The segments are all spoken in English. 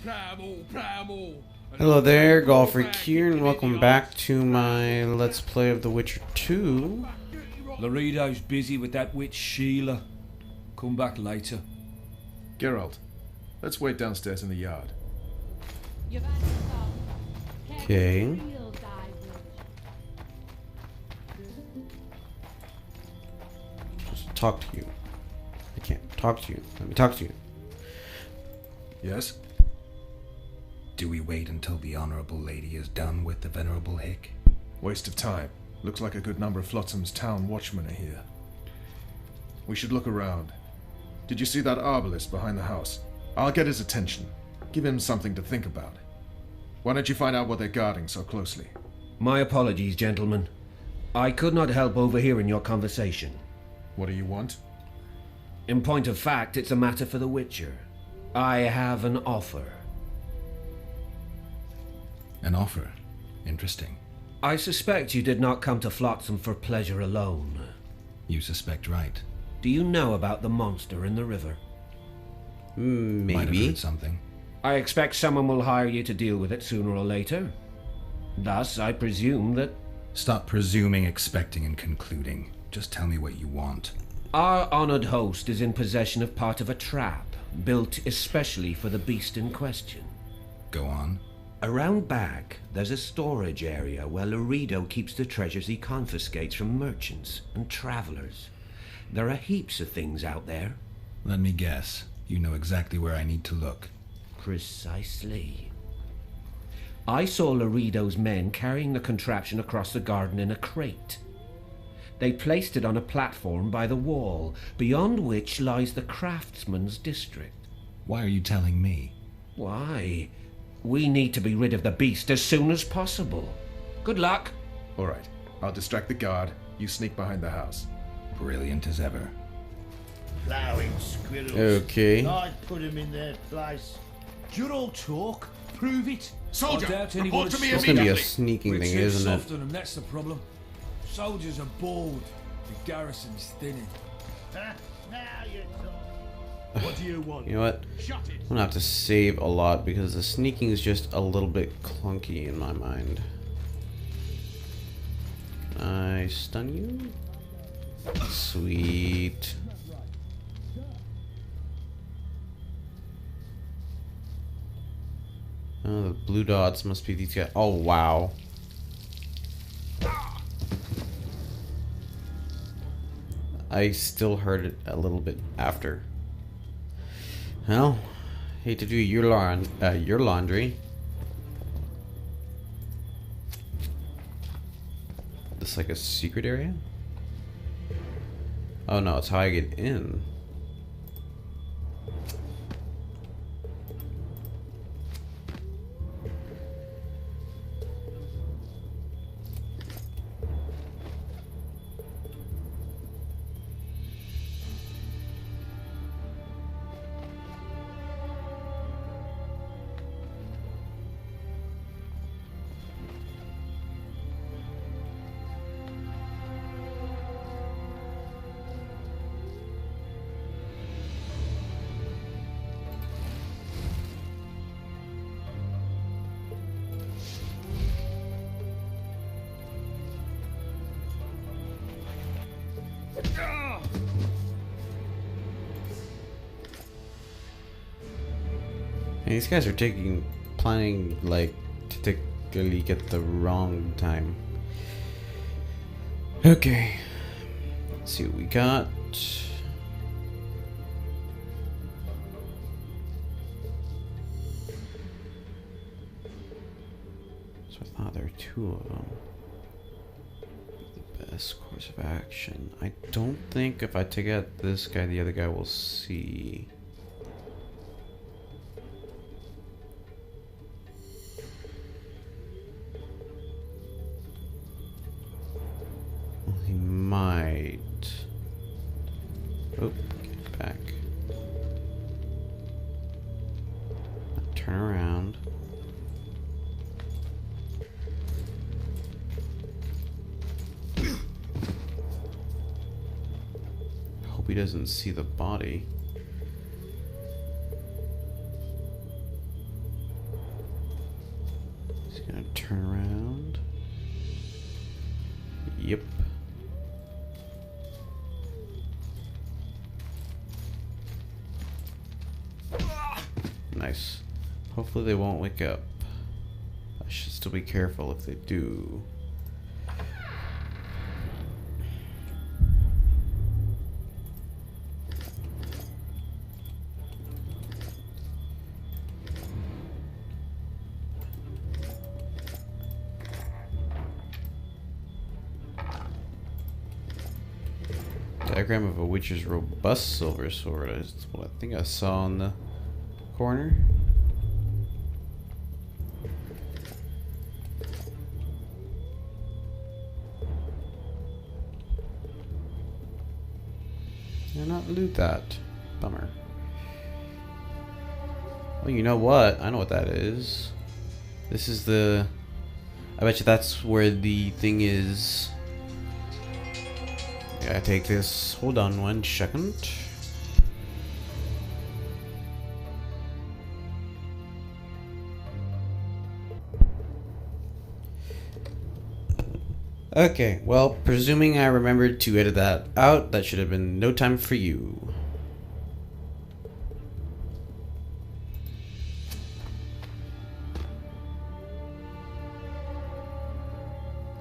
Hello there, Golfreak here, and welcome back to my Let's Play of The Witcher 2. Laredo's busy with that witch Sheila. Come back later. Geralt, let's wait downstairs in the yard. Okay. Just talk to you. I can't talk to you. Let me talk to you. Yes? Do we wait until the Honourable Lady is done with the Venerable Hick? Waste of time. Looks like a good number of Flotsam's town watchmen are here. We should look around. Did you see that arbalist behind the house? I'll get his attention. Give him something to think about. Why don't you find out what they're guarding so closely? My apologies, gentlemen. I could not help overhearing your conversation. What do you want? In point of fact, it's a matter for the Witcher. I have an offer. An offer? Interesting. I suspect you did not come to Flotsam for pleasure alone. You suspect right. Do you know about the monster in the river? Might have Maybe. heard something. I expect someone will hire you to deal with it sooner or later. Thus, I presume that... Stop presuming, expecting, and concluding. Just tell me what you want. Our honored host is in possession of part of a trap, built especially for the beast in question. Go on. Around back, there's a storage area where Laredo keeps the treasures he confiscates from merchants and travelers. There are heaps of things out there. Let me guess. You know exactly where I need to look. Precisely. I saw Laredo's men carrying the contraption across the garden in a crate. They placed it on a platform by the wall, beyond which lies the craftsman's district. Why are you telling me? Why? We need to be rid of the beast as soon as possible. Good luck. All right. I'll distract the guard. You sneak behind the house. Brilliant as ever. Plowing squirrels. Okay. I'd put him in their place. You're all talk. Prove it. Soldier, I doubt anyone report to me It's gonna be a immediately. sneaking We're thing, too isn't soft it? on them, that's the problem. Soldiers are bored. The garrison's thinning. Now you talk. What do you want? You know what? I'm gonna have to save a lot because the sneaking is just a little bit clunky in my mind. Can I stun you? Sweet. Oh, the blue dots must be these guys. Oh, wow. I still heard it a little bit after. Well, hate to do your laundry. This like a secret area? Oh no, it's how I get in. And these guys are planning like to particularly get the wrong time. Okay, let's see what we got. So I thought there were two of them. The best course of action. I don't think if I take out this guy, the other guy will see. He might. Oh, get back. Turn around. Hope he doesn't see the body. He's gonna turn around. Yep. Nice. Hopefully they won't wake up. I should still be careful if they do. Diagram of a witch's robust silver sword is what I think I saw in the corner. Did not loot that. Bummer. Well, you know what? I know what that is. This is the... I bet you that's where the thing is. Gotta take this. Hold on 1 second. Okay, well, presuming I remembered to edit that out, that should have been no time for you.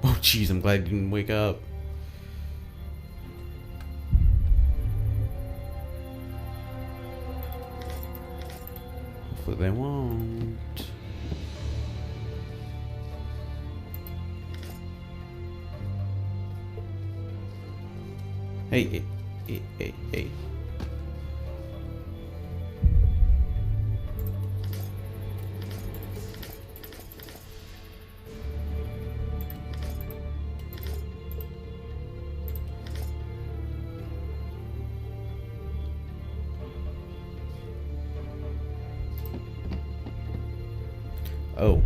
Oh, jeez, I'm glad you didn't wake up. Hopefully they won't. Hey. Oh.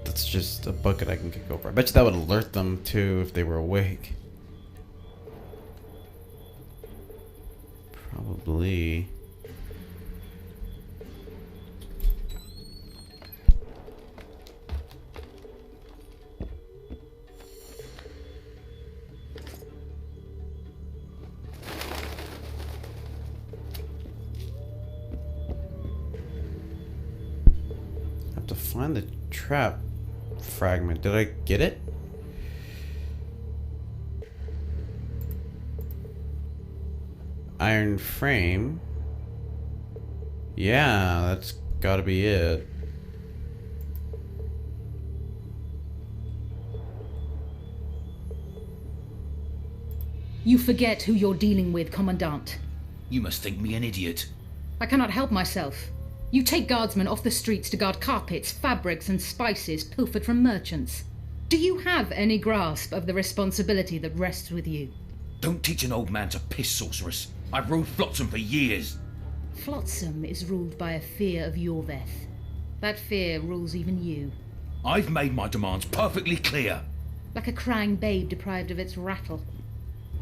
That's just a bucket I can kick over. I bet you that would alert them too if they were awake. Probably. Have to find the trap fragment. Did I get it? Iron frame. Yeah, that's gotta be it. You forget who you're dealing with, Commandant. You must think me an idiot. I cannot help myself. You take guardsmen off the streets to guard carpets, fabrics, and spices pilfered from merchants. Do you have any grasp of the responsibility that rests with you? Don't teach an old man to piss, sorceress. I've ruled Flotsam for years. Flotsam is ruled by a fear of Yorveth. That fear rules even you. I've made my demands perfectly clear. Like a crying babe deprived of its rattle.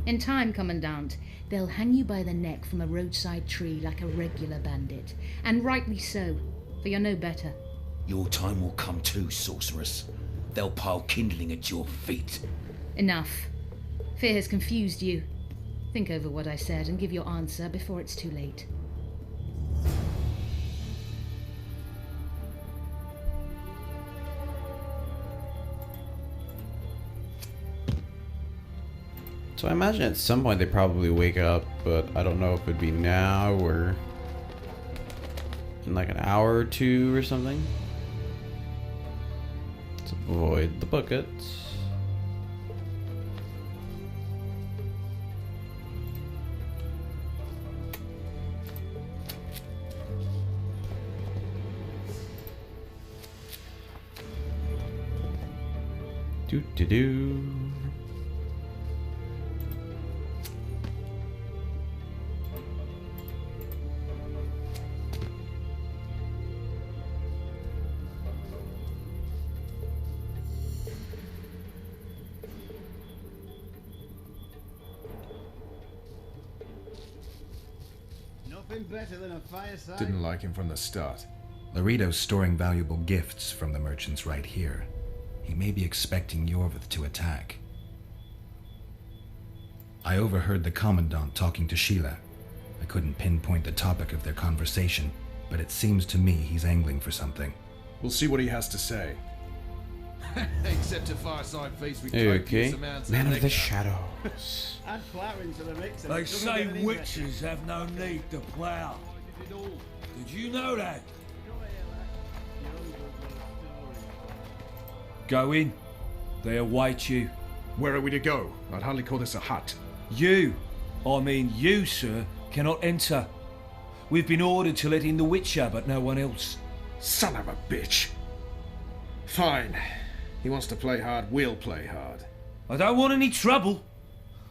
In time, Commandant, they'll hang you by the neck from a roadside tree like a regular bandit. And rightly so, for you're no better. Your time will come too, sorceress. They'll pile kindling at your feet. Enough. Fear has confused you. Think over what I said and give your answer before it's too late. So I imagine at some point they probably wake up, but I don't know if it'd be now or in like an hour or two or something. Let's avoid the buckets. Do. Nothing better than a fireside. Didn't like him from the start. Laredo's storing valuable gifts from the merchants right here. He may be expecting Yorvith to attack. I overheard the Commandant talking to Sheila. I couldn't pinpoint the topic of their conversation, but it seems to me he's angling for something. We'll see what he has to say. Except a fireside feast with Okay. copious amounts Man of the nectar. Shadows. Add flour into the mix. and They it's say gonna be witches have no need to plough. Did you know that? Go in. They await you. Where are we to go? I'd hardly call this a hut. You, I mean you, sir, cannot enter. We've been ordered to let in the Witcher, but no one else. Son of a bitch. Fine. He wants to play hard, we'll play hard. I don't want any trouble.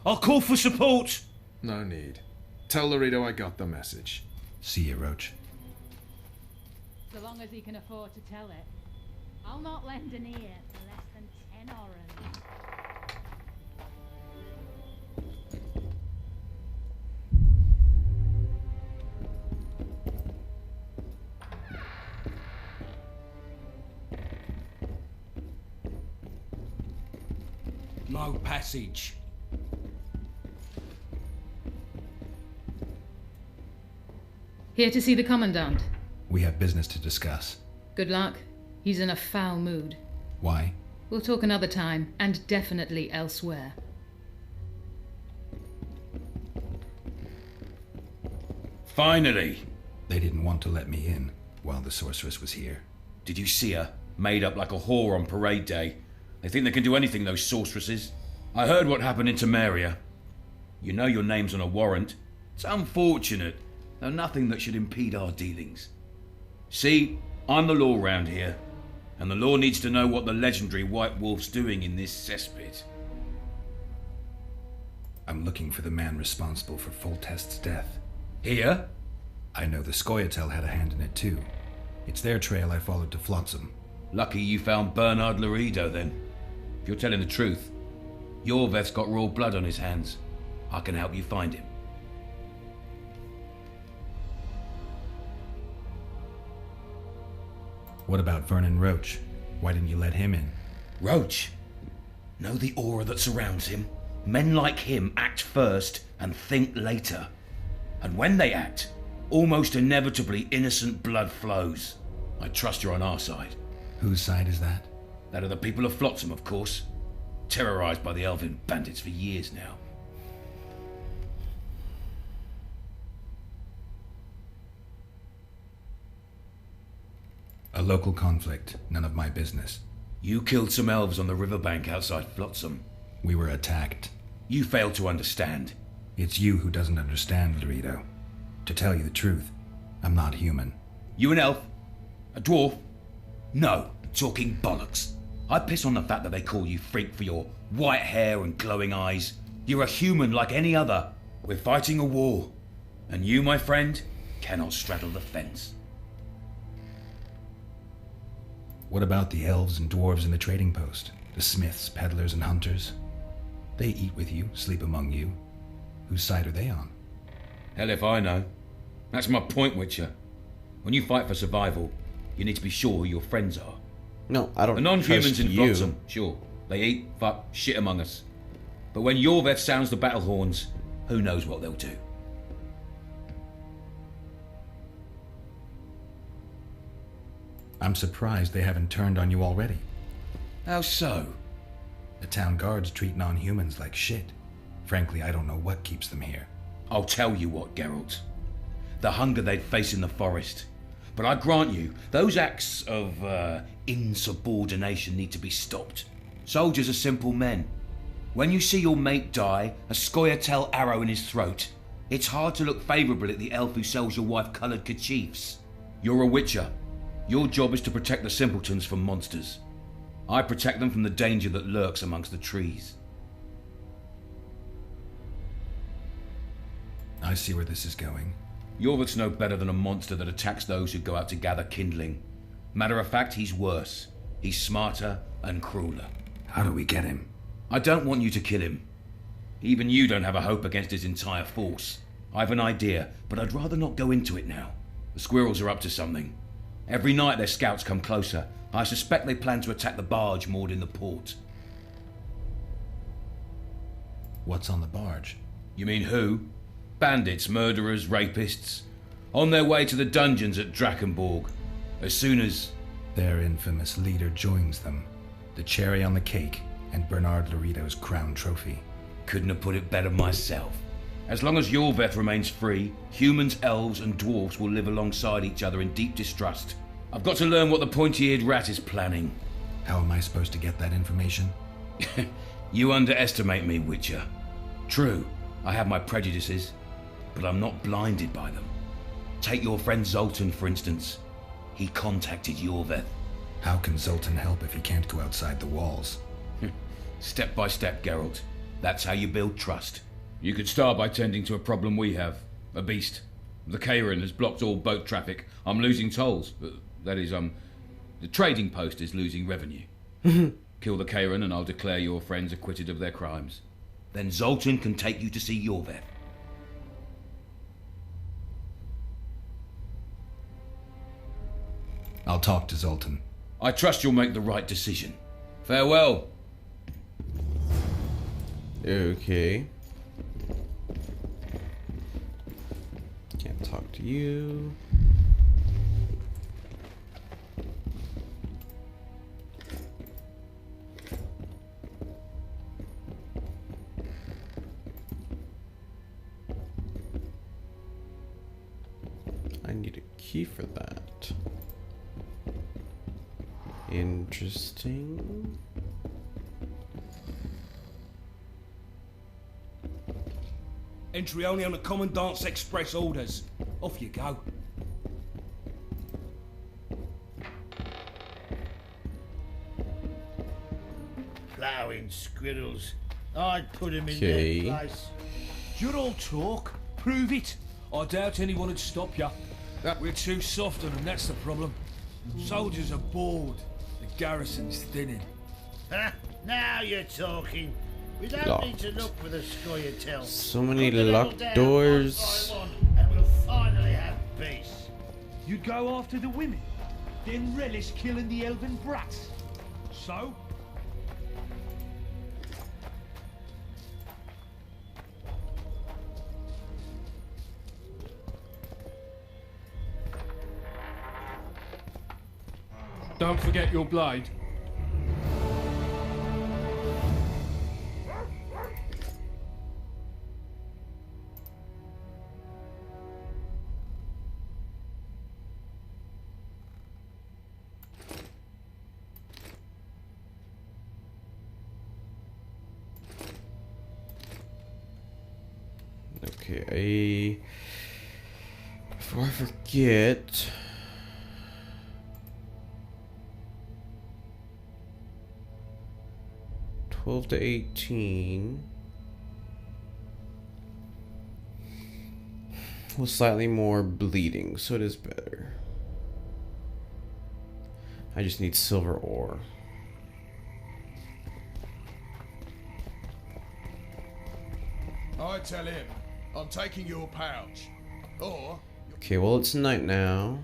I'll call for support. No need. Tell Laredo I got the message. See you, Roach. So long as he can afford to tell it. I'll not lend an ear for less than 10 oren. No passage. Here to see the Commandant. We have business to discuss. Good luck. He's in a foul mood. Why? We'll talk another time, and definitely elsewhere. Finally! They didn't want to let me in while the sorceress was here. Did you see her? Made up like a whore on parade day. They think they can do anything, those sorceresses. I heard what happened in Temeria. You know your name's on a warrant. It's unfortunate, though nothing that should impede our dealings. See, I'm the law round here, and the law needs to know what the legendary White Wolf's doing in this cesspit. I'm looking for the man responsible for Foltest's death. Here? I know the Scoia'tael had a hand in it too. It's their trail I followed to Flotsam. Lucky you found Bernard Laredo then. If you're telling the truth, Yorveth's got raw blood on his hands. I can help you find him. What about Vernon Roach? Why didn't you let him in? Roach? Know the aura that surrounds him? Men like him act first and think later. And when they act, almost inevitably innocent blood flows. I trust you're on our side. Whose side is that? That of the people of Flotsam, of course. Terrorized by the elven bandits for years now. A local conflict, none of my business. You killed some elves on the riverbank outside Flotsam. We were attacked. You failed to understand. It's you who doesn't understand, Laredo. To tell you the truth, I'm not human. You an elf? A dwarf? No, talking bollocks. I piss on the fact that they call you freak for your white hair and glowing eyes. You're a human like any other. We're fighting a war. And you, my friend, cannot straddle the fence. What about the elves and dwarves in the trading post? The smiths, peddlers, and hunters? They eat with you, sleep among you. Whose side are they on? Hell if I know. That's my point, Witcher. When you fight for survival, you need to be sure who your friends are. No, I don't The non-humans trust in you. Flotsam, sure. They eat, fuck, shit among us. But when Yorveth sounds the battle horns, who knows what they'll do. I'm surprised they haven't turned on you already. How so? The town guards treat non-humans like shit. Frankly, I don't know what keeps them here. I'll tell you what, Geralt. The hunger they'd face in the forest. But I grant you, those acts of insubordination need to be stopped. Soldiers are simple men. When you see your mate die, a Scoia'tael arrow in his throat, it's hard to look favourably at the elf who sells your wife coloured kerchiefs. You're a witcher. Your job is to protect the simpletons from monsters. I protect them from the danger that lurks amongst the trees. I see where this is going. Yorvith's no better than a monster that attacks those who go out to gather kindling. Matter of fact, he's worse. He's smarter and crueler. How do we get him? I don't want you to kill him. Even you don't have a hope against his entire force. I've an idea, but I'd rather not go into it now. The squirrels are up to something. Every night their scouts come closer. I suspect they plan to attack the barge moored in the port. What's on the barge? You mean who? Bandits, murderers, rapists. On their way to the dungeons at Drakenborg. As soon as... Their infamous leader joins them. The cherry on the cake and Bernard Laredo's crown trophy. Couldn't have put it better myself. As long as Yorveth remains free, humans, elves and dwarves will live alongside each other in deep distrust. I've got to learn what the pointy-eared rat is planning. How am I supposed to get that information? You underestimate me, Witcher. True, I have my prejudices, but I'm not blinded by them. Take your friend Zoltan, for instance. He contacted Yorveth. How can Zoltan help if he can't go outside the walls? Step by step, Geralt. That's how you build trust. You could start by tending to a problem we have. A beast. The Kairan has blocked all boat traffic. I'm losing tolls. That is, the trading post is losing revenue. Kill the Kairan and I'll declare your friends acquitted of their crimes. Then Zoltan can take you to see Yorveth. I'll talk to Zoltan. I trust you'll make the right decision. Farewell. Okay. Can't talk to you. I need a key for that. Interesting. Entry only on the Commandant's express orders. Off you go. Ploughing squirrels. I'd put him in Okay. their place. You're all talk. Prove it. I doubt anyone would stop you. We're too soft on them, that's the problem. Soldiers are bored. The garrison's thinning. Ha! Now you're talking. We don't need to look for the Scoia'tael. So many Put them all locked down doors. one by one, and we'll finally have peace. You'd go after the women, then relish killing the elven brats. So? Don't forget your blade. Okay, before I forget, $12 to $18 with slightly more bleeding, so it is better. I just need silver ore. I tell him, I'm taking your pouch. Or... Okay, well it's night now,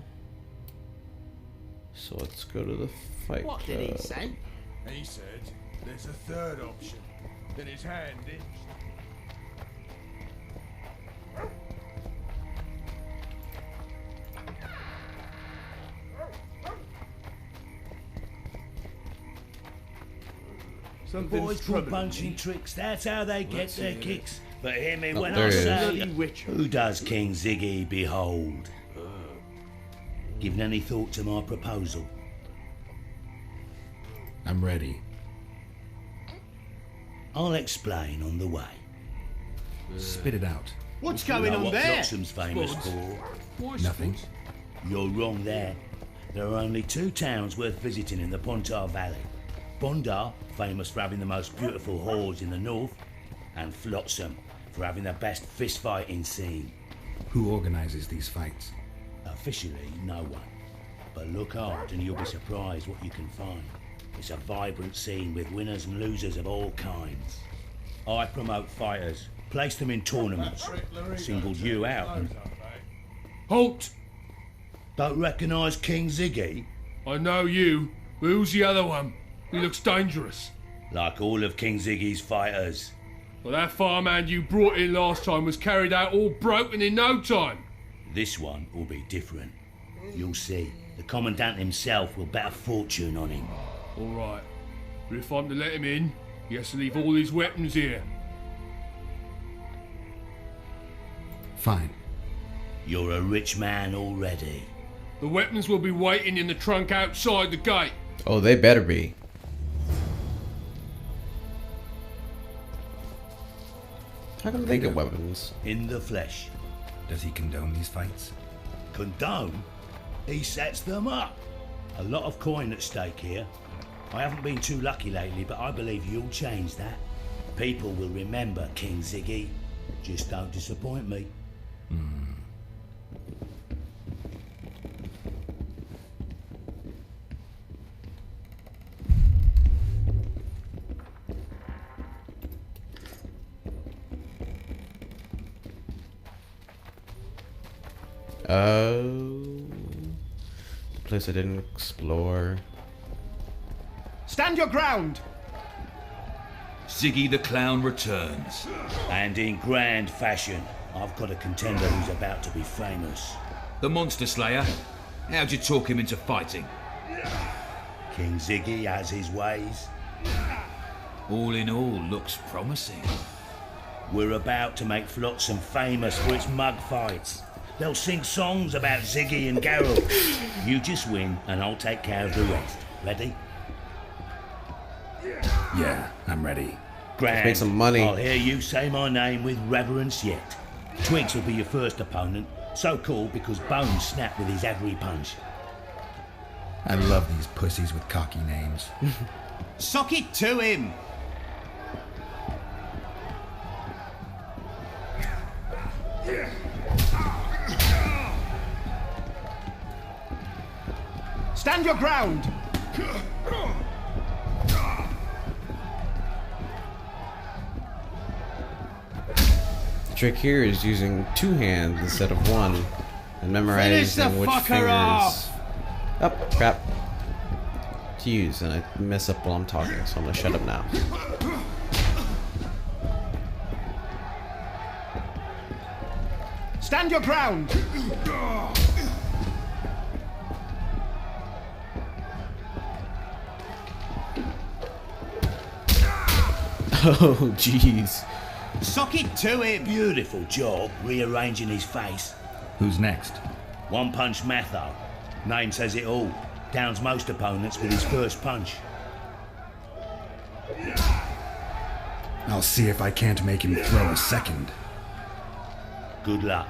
so let's go to the fight club. What did he say? He said, there's a third option. Then his hand itched. The boys call punching tricks. That's how they get their kicks. But hear me when there I he is. say, who does King Ziggy behold? Given any thought to my proposal? I'm ready. I'll explain on the way. Spit it out. What's going on there? Flotsам's famous for? Nothing. You're wrong there. There are only two towns worth visiting in the Pontar Valley. Bondar, famous for having the most beautiful whores in the north, and Flotsam, for having the best fist-fighting scene. Who organizes these fights? Officially, no one. But look hard and you'll be surprised what you can find. It's a vibrant scene with winners and losers of all kinds. I promote fighters, place them in tournaments, singled you out and... Halt! Don't recognise King Ziggy? I know you, but who's the other one? He looks dangerous. Like all of King Ziggy's fighters. Well, that farmhand you brought in last time was carried out all broken in no time. This one will be different. You'll see. The Commandant himself will bet a fortune on him. All right, but if I'm to let him in, he has to leave all his weapons here. Fine. You're a rich man already. The weapons will be waiting in the trunk outside the gate. Oh, they better be. How come they get weapons? In the flesh. Does he condone these fights? Condone? He sets them up. A lot of coin at stake here. I haven't been too lucky lately, but I believe you'll change that. People will remember King Ziggy. Just don't disappoint me. The place I didn't explore. Stand your ground! Ziggy the Clown returns. And in grand fashion. I've got a contender who's about to be famous. The Monster Slayer. How'd you talk him into fighting? King Ziggy has his ways. All in all, looks promising. We're about to make Flotsam famous for its mug fights. They'll sing songs about Ziggy and Geralt. You just win and I'll take care of the rest. Ready? Yeah, I'm ready. Grand. Make some money. I'll hear you say my name with reverence yet. Twigs will be your first opponent. So called because Bones snapped with his every punch. I love these pussies with cocky names. Sock it to him! Stand your ground! The trick here is using two hands instead of one and memorizing which fingers. Oh, crap. To use, and I mess up while I'm talking, so I'm gonna shut up now. Stand your ground! Oh, jeez. Sock it to him! Beautiful job rearranging his face. Who's next? One Punch Matho. Name says it all. Downs most opponents with his first punch. I'll see if I can't make him throw a second. Good luck.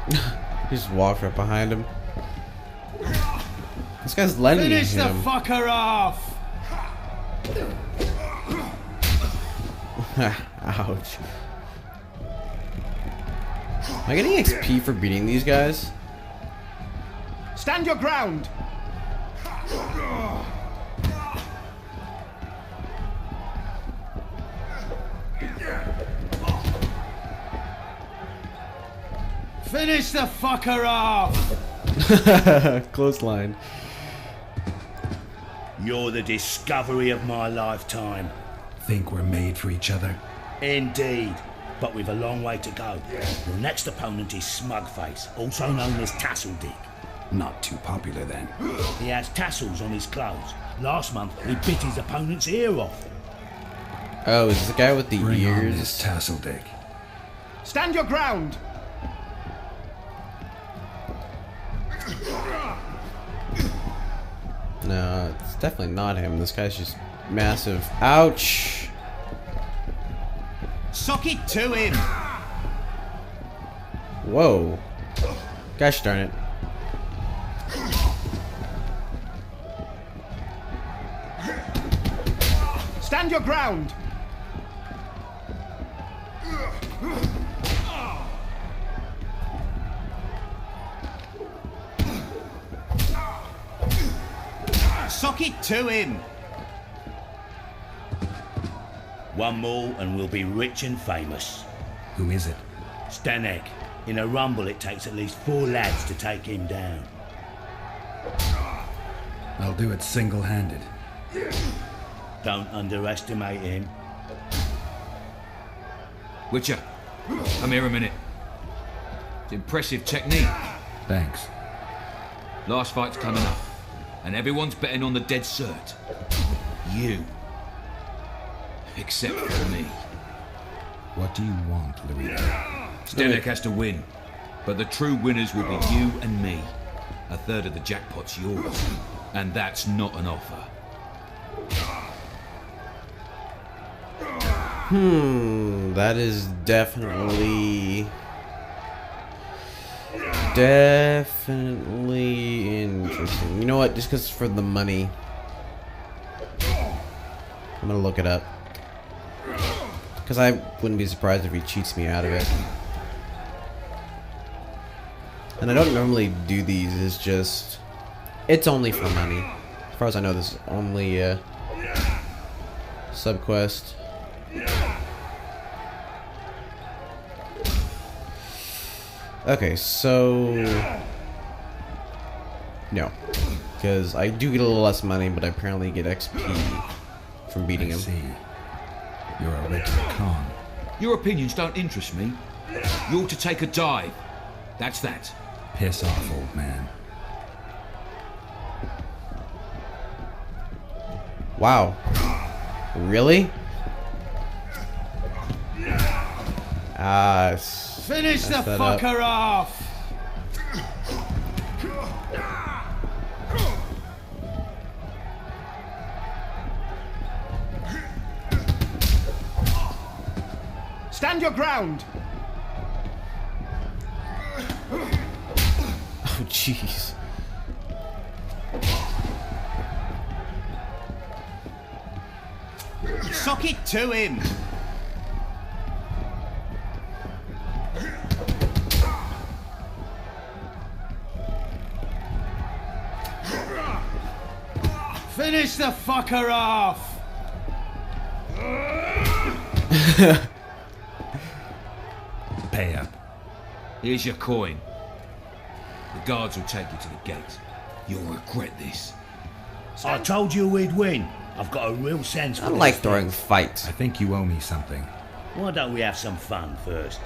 He just walked right behind him. This guy's lending Finish the him. fucker off! Ouch. Am I getting XP for beating these guys? Stand your ground! Finish the fucker off! Close line. You're the discovery of my lifetime. Think we're made for each other? Indeed. But we've a long way to go. Your next opponent is Smugface, also known as Tasseldick. Not too popular then. He has tassels on his clothes. Last month, he bit his opponent's ear off. Oh, is this the guy with the Bring on ears? this Tasseldick. Stand your ground! No, it's definitely not him. This guy's just massive. Ouch! Sock it to him! Whoa. Gosh darn it. Stand your ground! Sock it to him! One more and we'll be rich and famous. Who is it? Stanek. In a rumble it takes at least 4 lads to take him down. I'll do it single-handed. Don't underestimate him. Witcher, come here a minute. It's impressive technique. Thanks. Last fight's coming up, and everyone's betting on the dead cert. You. Except for me. What do you want, Louis? Stanek has to win, but the true winners will be you and me. A third of the jackpot's yours, and that's not an offer. That is definitely interesting. You know what? Just because for the money, I'm gonna look it up. Because I wouldn't be surprised if he cheats me out of it. And I don't normally do these, it's only for money. As far as I know, this is only a sub-quest. Okay, so... no. Because I do get a little less money, but I apparently get XP from beating him. I see. You're a regular con. Your opinions don't interest me. You ought to take a dive. That's that. Piss off, old man. Wow. Really? Finish the fucker off! Stand your ground! Oh, jeez. Suck it to him! Finish the fucker off! Pay up. Here's your coin. The guards will take you to the gate. You'll regret this. I told you we'd win. I've got a real sense for I this like thing. throwing fights. I think you owe me something. Why don't we have some fun first?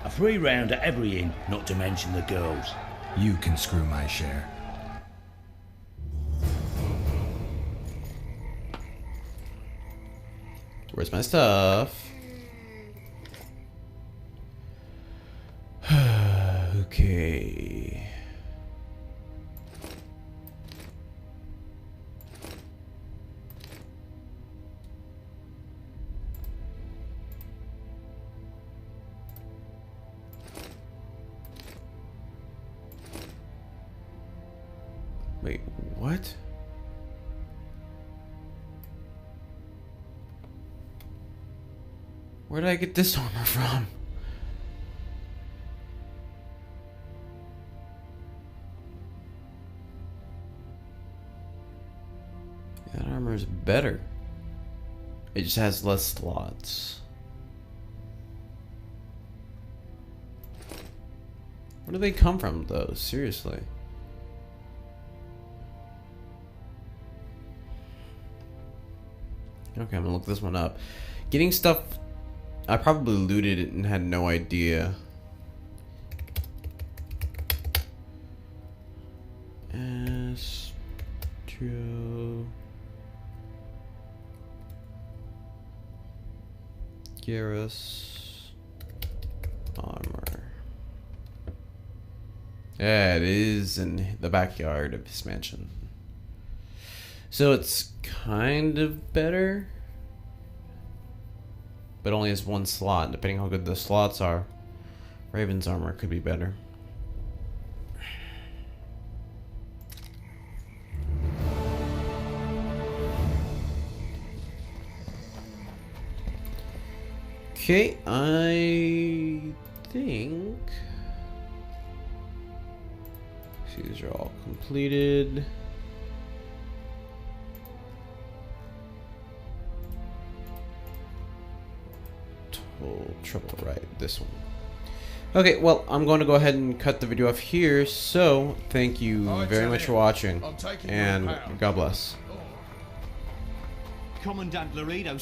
A free round at every inn, not to mention the girls. You can screw my share. Where's my stuff? Okay. Wait, what? Where did I get this armor from? That armor is better. It just has less slots. Where do they come from, though? Seriously. Okay, I'm gonna look this one up. Getting stuff... I probably looted it and had no idea. Astro... Garrus... Armor. Yeah, it is in the backyard of his mansion. So it's kind of better, but only has one slot. Depending how good the slots are, Raven's armor could be better. Okay, I think these are all completed. Triple, right, this one. Okay, well, I'm going to go ahead and cut the video off here, so thank you very much for watching, and God bless. Commandant Laredo